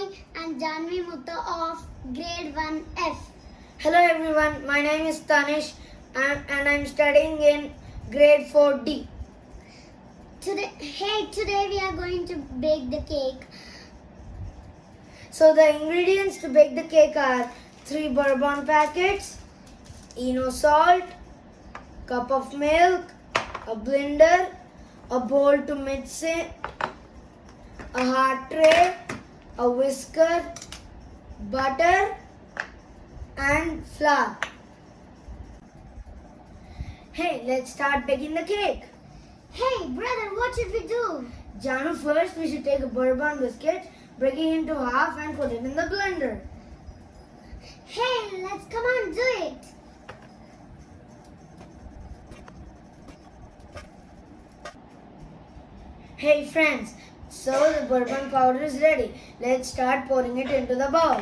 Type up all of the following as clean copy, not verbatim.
morning. I'm Jhanvi of grade 1F. Hello everyone, my name is Tanish and I'm studying in grade 4D. Today we are going to bake the cake. So the ingredients to bake the cake are 3 bourbon packets, Eno salt, cup of milk, a blender, a bowl to mix it, a hard tray, a whisker, butter and flour. Hey, let's start baking the cake. Hey brother, what should we do? Janu, first we should take a bourbon biscuit, break it into half and put it in the blender. Hey, let's come on, do it. Hey friends, so the bourbon powder is ready. Let's start pouring it into the bowl.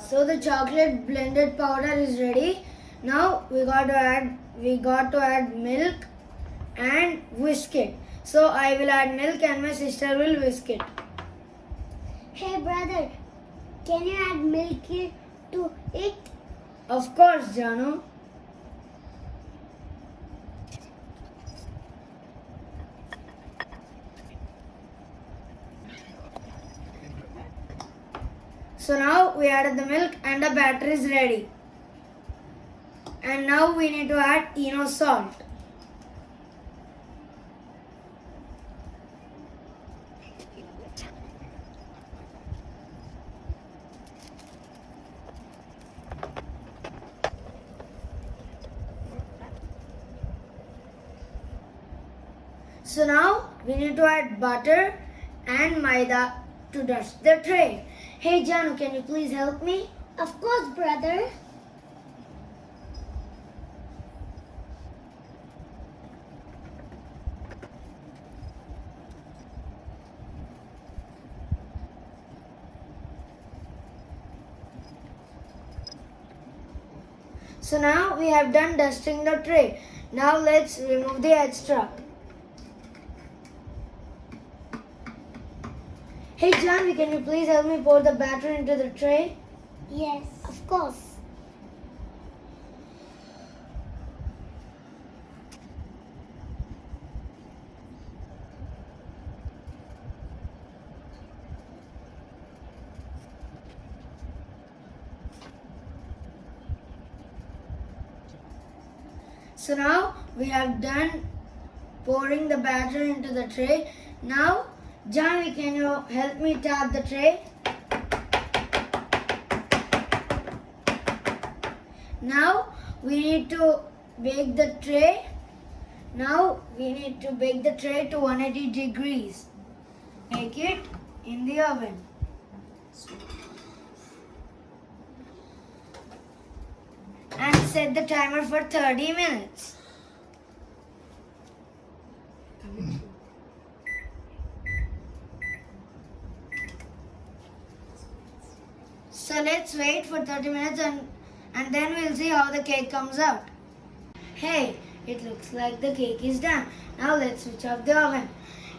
So the chocolate blended powder is ready. Now we got to add milk and whisk it. So I will add milk and my sister will whisk it. Hey brother, can you add milk to it? Of course, Janu. So now we added the milk and the batter is ready. And now we need to add Eno salt. So now we need to add butter and maida to dust the tray. Hey Janu, can you please help me? Of course, brother. So now we have done dusting the tray. Now let's remove the extra. Hey Jhanvi, can you please help me pour the batter into the tray? Yes, of course. So now we have done pouring the batter into the tray. Now, Jhanvi, can you help me tap the tray? Now we need to bake the tray. Now we need to bake the tray to 180 degrees. Make it in the oven. And set the timer for 30 minutes. So let's wait for 30 minutes and then we'll see how the cake comes out. Hey, it looks like the cake is done. Now let's switch off the oven.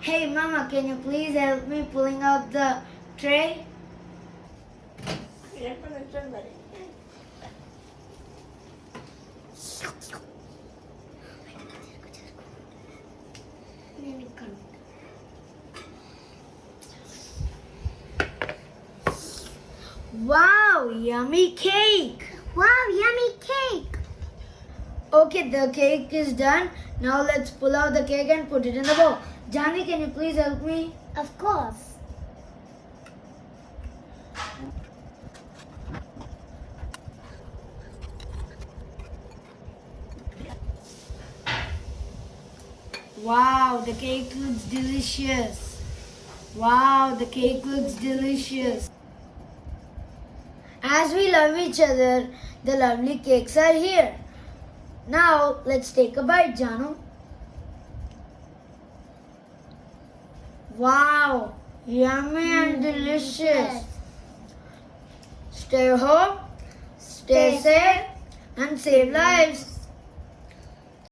Hey Mama, can you please help me pulling out the tray? Wow, yummy cake! Wow, yummy cake! Okay, the cake is done. Now let's pull out the cake and put it in the bowl. Jhanvi, can you please help me? Of course. Wow, the cake looks delicious. Wow, the cake looks delicious. As we love each other, the lovely cakes are here. Now, let's take a bite, Janu. Wow, yummy and delicious. Stay home, stay safe, and save lives.